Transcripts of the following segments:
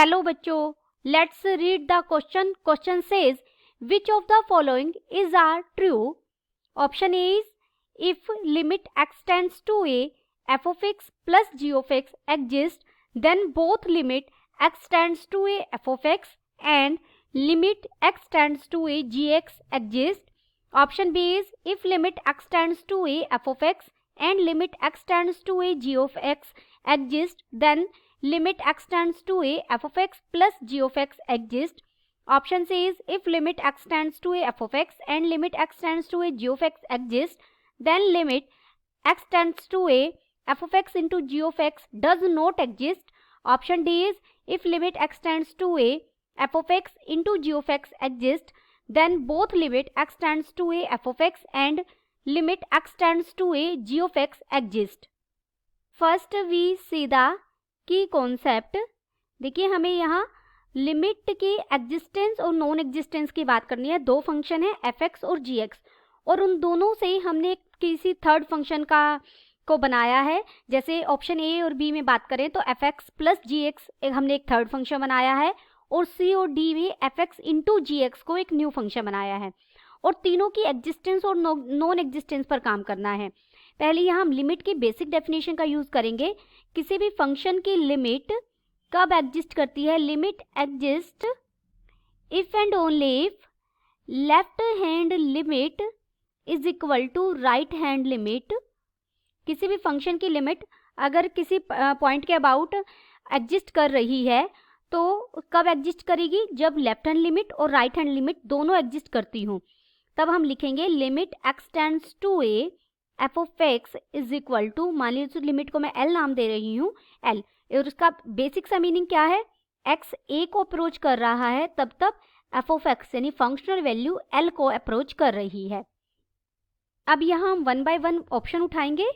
Hello बच्चों, let's read the question. Question says which of the following is are true. Option A is if limit x tends to a f of x plus g of x exist, then both limit x tends to a f of x and limit x tends to a gx exist. Option B is if limit x tends to a f of x and limit x tends to a g of x exist, then limit x tends to a f of x plus g of x exist. Option C is if limit x tends to a f of x and limit x tends to a g of x exist, then limit x tends to a f of x into g of x does not exist. Option D is if limit x tends to a f of x into g of x exist, then both limit x tends to a f of x and limit x tends to a g of x exist. First we see the key concept. देखिए हमें यहाँ limit की existence और non existence की बात करनी है. दो फंक्शन है fx और gx और उन दोनों से हमने किसी थर्ड फंक्शन को बनाया है. जैसे ऑप्शन ए और बी में बात करें तो fx प्लस gx हमने एक थर्ड फंक्शन बनाया है और सी और डी में fx इंटू gx को एक न्यू फंक्शन बनाया है और तीनों की एग्जिस्टेंस और नॉन एग्जिस्टेंस पर काम करना है. पहले यहाँ हम लिमिट की बेसिक डेफिनेशन का यूज करेंगे. किसी भी फंक्शन की लिमिट कब एग्जिस्ट करती है? Limit exist if and only if left hand limit is equal to right hand limit. किसी भी फंक्शन की लिमिट अगर किसी पॉइंट के अबाउट एग्जिस्ट कर रही है तो कब एग्जिस्ट करेगी? जब लेफ्ट हैंड लिमिट और राइट हैंड लिमिट दोनों एग्जिस्ट करती हों. तब हम लिखेंगे limit x tends to a f of x is equal to, मान लीजिए लिमिट को मैं l नाम दे रही हूँ, l, और उसका बेसिक सा मीनिंग क्या है? x a को अप्रोच कर रहा है तब तक f ऑफ x यानी फंक्शनल वैल्यू l को अप्रोच कर रही है. अब यहाँ हम वन बाय वन ऑप्शन उठाएंगे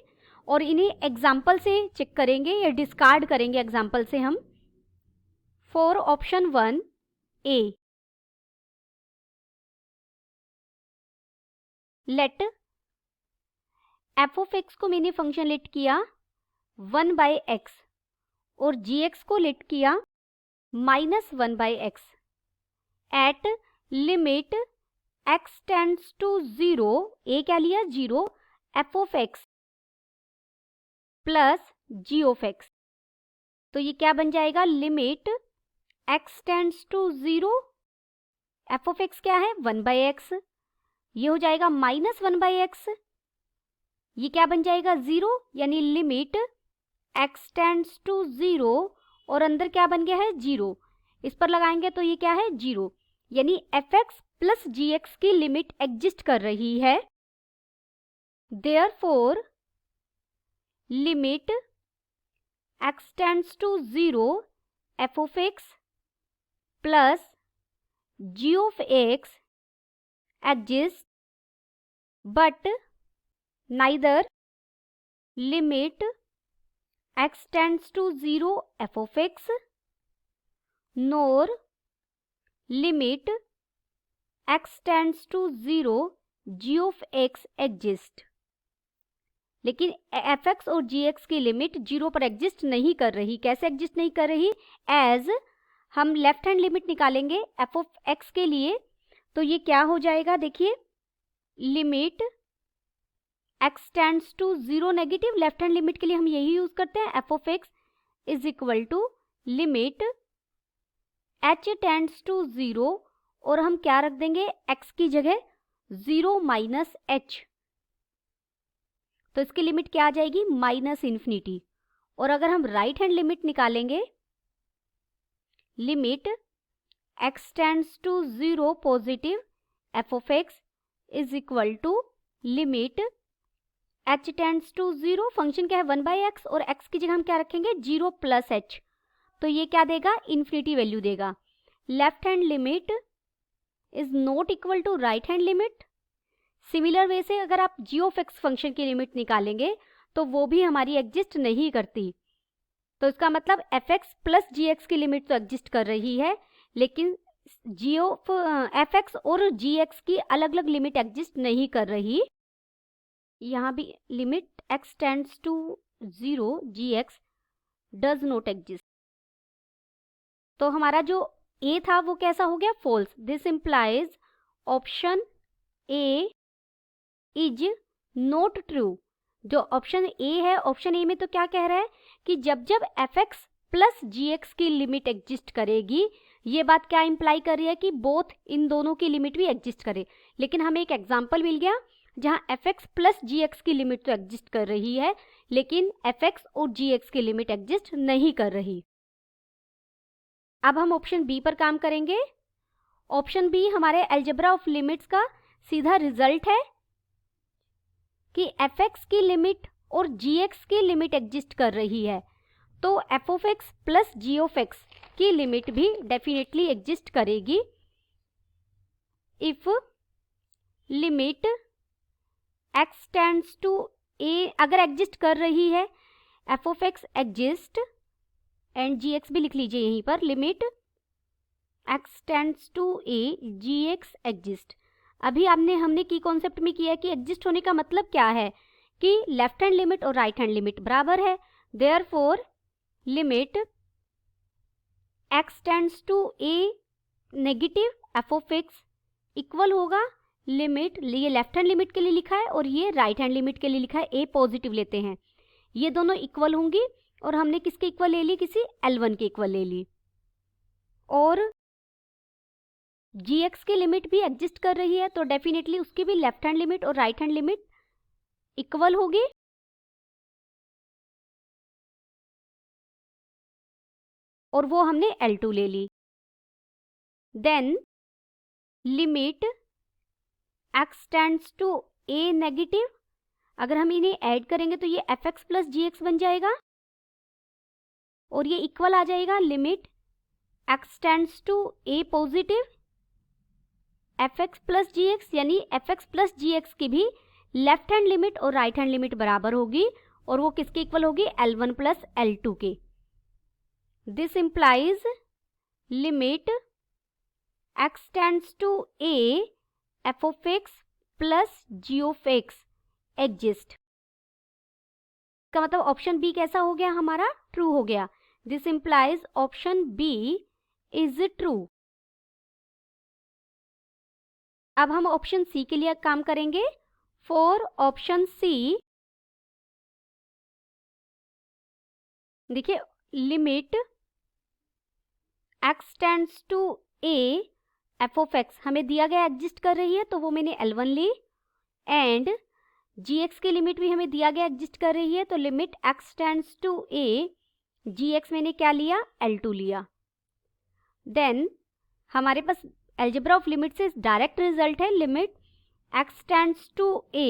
और इन्हें एग्जाम्पल से चेक करेंगे या डिस्कार्ड करेंगे एग्जाम्पल से हम. For option 1 a, let f of x को मैंने फंक्शन लेट किया 1 बाय x और gx को लेट किया -1 by x at limit x tends to 0, a क्या लिया? 0, f of x plus g of x. तो ये क्या बन जाएगा? Limit x tends to 0, f of x क्या है? 1 बाय x. ये हो जाएगा -1 बाय x. ये क्या बन जाएगा? 0, यानी लिमिट x टेंड्स टू 0 और अंदर क्या बन गया है? 0. इस पर लगाएंगे तो ये क्या है? 0, यानी fx प्लस gx की लिमिट एग्जिस्ट कर रही है. Therefore limit x tends to 0 f of x plus g of x exist but neither limit x tends to 0 f of x nor limit x tends to 0 g of x exist. लेकिन fx और gx की limit 0 पर exist नहीं कर रही. कैसे exist नहीं कर रही? एज हम लेफ्ट हैंड लिमिट निकालेंगे f ऑफ x के लिए तो ये क्या हो जाएगा? देखिए limit x tends to 0 negative, left hand limit के लिए हम यही यूज करते हैं. f of x is equal to limit h tends to 0 और हम क्या रख देंगे? x की जगह 0 माइनस h. तो इसकी लिमिट क्या आ जाएगी? -∞. और अगर हम राइट हैंड लिमिट निकालेंगे limit x tends to 0 positive f of x is equal to limit h tends to 0, function क्या है? 1 बाय x और x की जगह हम क्या रखेंगे? 0 प्लस h. तो ये क्या देगा? इन्फिनिटी वैल्यू देगा. Left hand limit is not equal to right hand limit. Similar way से अगर आप g ऑफ x फंक्शन की लिमिट निकालेंगे तो वो भी हमारी एग्जिस्ट नहीं करती. तो इसका मतलब fx प्लस gx की लिमिट तो एग्जिस्ट कर रही है लेकिन g ऑफ fx और gx की अलग अलग लिमिट एग्जिस्ट नहीं कर रही. यहाँ भी limit x tends to 0 gx does not exist. तो हमारा जो ए था वो कैसा हो गया, false. This implies option A is not true. जो ऑप्शन ए है, ऑप्शन ए में तो क्या कह रहा है कि जब जब F X plus G x की लिमिट एग्जिस्ट करेगी, ये बात क्या इंप्लाई कर रही है कि बोथ इन दोनों की लिमिट भी एग्जिस्ट करे। लेकिन हमें एक एग्जांपल मिल गया जहां F X plus G x की लिमिट तो एग्जिस्ट कर रही है, लेकिन एफ एक्स और जी एक्स की लिमिट एग्जिस्ट नहीं कर रही। अब हम ऑप्शन बी पर काम करेंगे। ऑप्शन बी हमारे अलजेब्रा ऑफ लिमिट्स का सीधा रिजल्ट है कि एफ एक्स की लिमिट और जी एक्स की लिमिट एग्जिस्ट कर रही है, तो F of x plus ji of X की लिमिट भी डेफिनेटली एग्जिस्ट करेगी if limit x tends to A. अगर एग्जिस्ट कर रही है, F of x exist and G X भी लिख लीजिए यहीं पर, limit x tends to A G x exist. अभी हमने की कॉन्सेप्ट में किया है कि एग्जिस्ट होने का मतलब क्या है कि लेफ्ट हैंड लिमिट और राइट हैंड लिमिट बराबर है। Therefore limit x tends to a negative f of x equal होगा लिमिट, ये लेफ्ट हैंड लिमिट के लिए लिखा है और ये राइट हैंड लिमिट के लिए लिखा है, ए पॉजिटिव लेते हैं, ये दोनों इक्वल होंगी और हमने किसके इक्वल ले ली, किसी L1 के इक्वल ले ली। और gx की लिमिट भी एग्जिस्ट कर रही है, तो डेफिनेटली उसकी भी लेफ्ट हैंड लिमिट और राइट हैंड लिमिट इक्वल होगी। और वो हमने L2 ले ली। Then limit x tends to a negative, अगर हम इन्हें ऐड करेंगे तो ये F X plus G X बन जाएगा और ये इक्वल आ जाएगा limit x tends to a positive F X plus G X, यानी F X plus G x की भी लेफ्ट हैंड लिमिट और राइट हैंड लिमिट बराबर होगी और वो किसके इक्वल होगी, L1 प्लस L2 के। This implies limit x tends to a f of x plus ji of x exist. का मतलब ऑप्शन बी कैसा हो गया, हमारा ट्रू हो गया। This implies option B is true. अब हम ऑप्शन सी के लिए काम करेंगे। फॉर ऑप्शन सी देखिए, limit x tends to a f of x हमें दिया गया एग्जिस्ट कर रही है, तो वो मैंने L1 ली, एंड gx की लिमिट भी हमें दिया गया एग्जिस्ट कर रही है, तो limit x tends to a gx मैंने क्या लिया, L2 लिया। देन हमारे पास अलजेब्रा ऑफ लिमिट से डायरेक्ट रिजल्ट है, limit x tends to a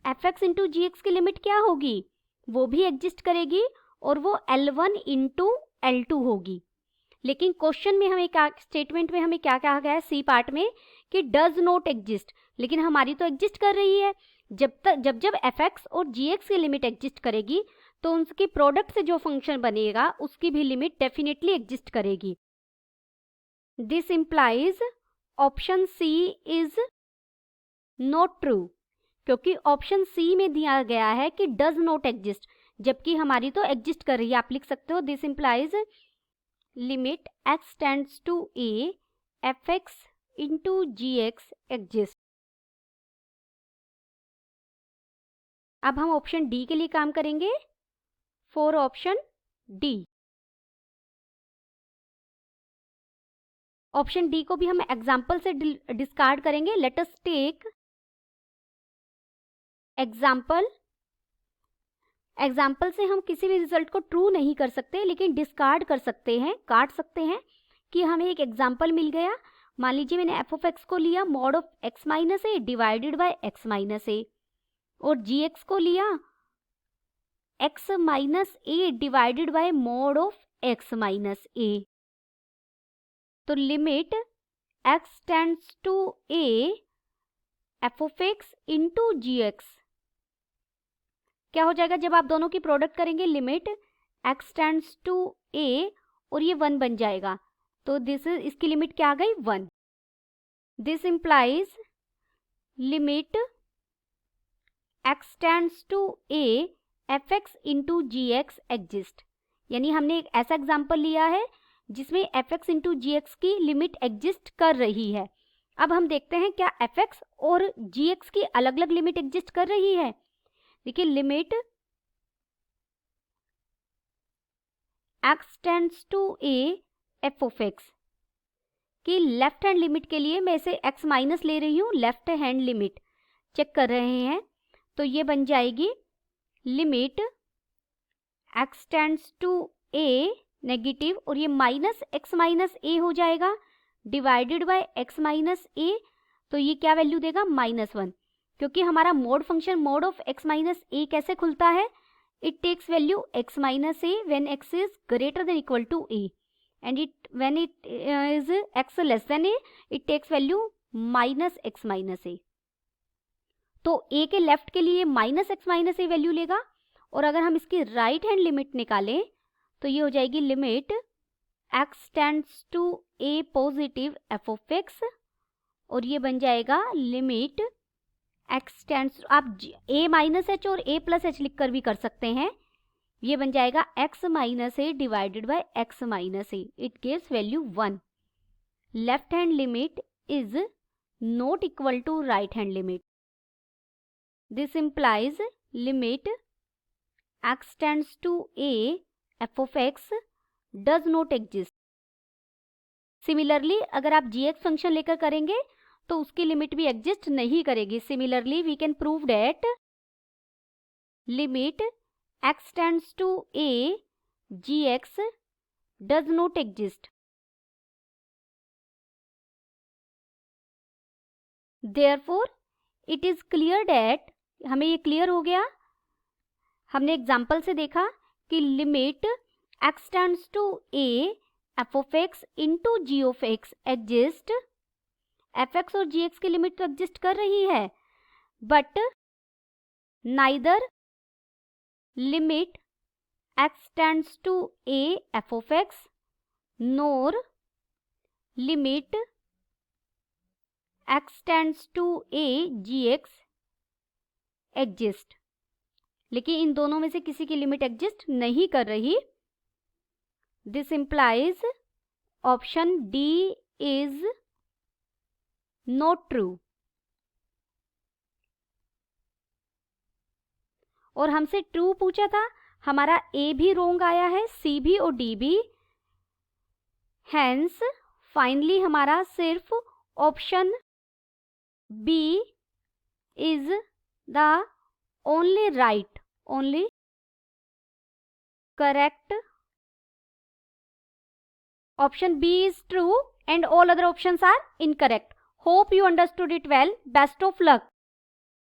f x into ji x की लिमिट क्या होगी, वो भी एग्जिस्ट करेगी और वो L1 इंटू L2 होगी। लेकिन क्वेश्चन में हमें क्या, स्टेटमेंट में हमें क्या कहा गया है सी पार्ट में कि डज नॉट एग्जिस्ट, लेकिन हमारी तो एग्जिस्ट कर रही है। जब एफ एक्स और जी एक्स की लिमिट एग्जिस्ट करेगी तो उनकी प्रोडक्ट से जो फंक्शन बनेगा उसकी भी लिमिट डेफिनेटली एग्जिस्ट करेगी। This implies option C is not true, क्योंकि ऑप्शन सी में दिया गया है कि डज नॉट एग्जिस्ट, जबकि हमारी तो एग्जिस्ट कर रही है। आप लिख सकते हो this implies limit x tends to a f x into ji x exist. अब हम ऑप्शन डी के लिए काम करेंगे। For option D, option D को भी हम एग्जाम्पल से डिस्कार्ड करेंगे। Let us take example. Example से हम किसी भी रिजल्ट को ट्रू नहीं कर सकते, लेकिन डिस्कार्ड कर सकते हैं, काट सकते हैं कि हमें एक एग्जाम्पल मिल गया। मान लीजिए मैंने एफ ऑफ एक्स को लिया mod of X minus A divided by X minus A, और जी एक्स को लिया X minus A divided by mod of X minus A. तो limit x tends to A F of X into ji X क्या हो जाएगा, जब आप दोनों की प्रोडक्ट करेंगे, limit x tends to a और ये 1 बन जाएगा, तो इसकी लिमिट क्या आ गई, 1। This implies limit x tends to a f x into ji x exist. यानी हमने एक ऐसा एग्जाम्पल लिया है जिसमें fx इंटू gx की लिमिट एग्जिस्ट कर रही है। अब हम देखते हैं क्या fx और gx की अलग अलग लिमिट एग्जिस्ट कर रही है। देखिए limit x tends to a f of x की लेफ्ट हैंड लिमिट के लिए मैं इसे x माइनस ले रही हूँ, लेफ्ट हैंड लिमिट चेक कर रहे हैं, तो ये बन जाएगी limit x tends to a negative और ये माइनस x माइनस a हो जाएगा divided by x minus a, तो ये क्या वैल्यू देगा -1, क्योंकि हमारा mode function mode of x minus a कैसे खुलता है, it takes value x minus a when x is greater than equal to a and it when it is x less than a it takes value minus x minus a। तो a के left के लिए minus x minus a value लेगा, और अगर हम इसकी right hand limit निकालें तो ये हो जाएगी limit x tends to a positive f of x, और ये बन जाएगा लिमिट x टेंड्स, आप a माइनस h और a प्लस h लिख कर भी कर सकते हैं, ये बन जाएगा x minus a divided by x minus a, it gives value 1। Left hand limit is not equal to right hand limit. This implies limit x tends to a f of x does not exist। Similarly अगर आप gx function लेकर करेंगे तो उसकी limit भी exist नहीं करेगी। Similarly we can prove that limit x tends to a gx does not exist। Therefore it is clear that, हमें ये क्लियर हो गया, हमने एग्जाम्पल से देखा कि limit x tends to a f of x into g of x exist, fx और gx की लिमिट तो एग्जिस्ट कर रही है, but neither limit x tends to a f of x nor limit x tends to a gx exist. लेकिन इन दोनों में से किसी की लिमिट एग्जिस्ट नहीं कर रही। This implies option D is not true. और हमसे ट्रू पूछा था, हमारा ए भी रोंग आया है, सी भी और डी भी, हेंस फाइनली हमारा सिर्फ option B is the only correct, option B is true and all other options are incorrect. Hope you understood it well. Best of luck.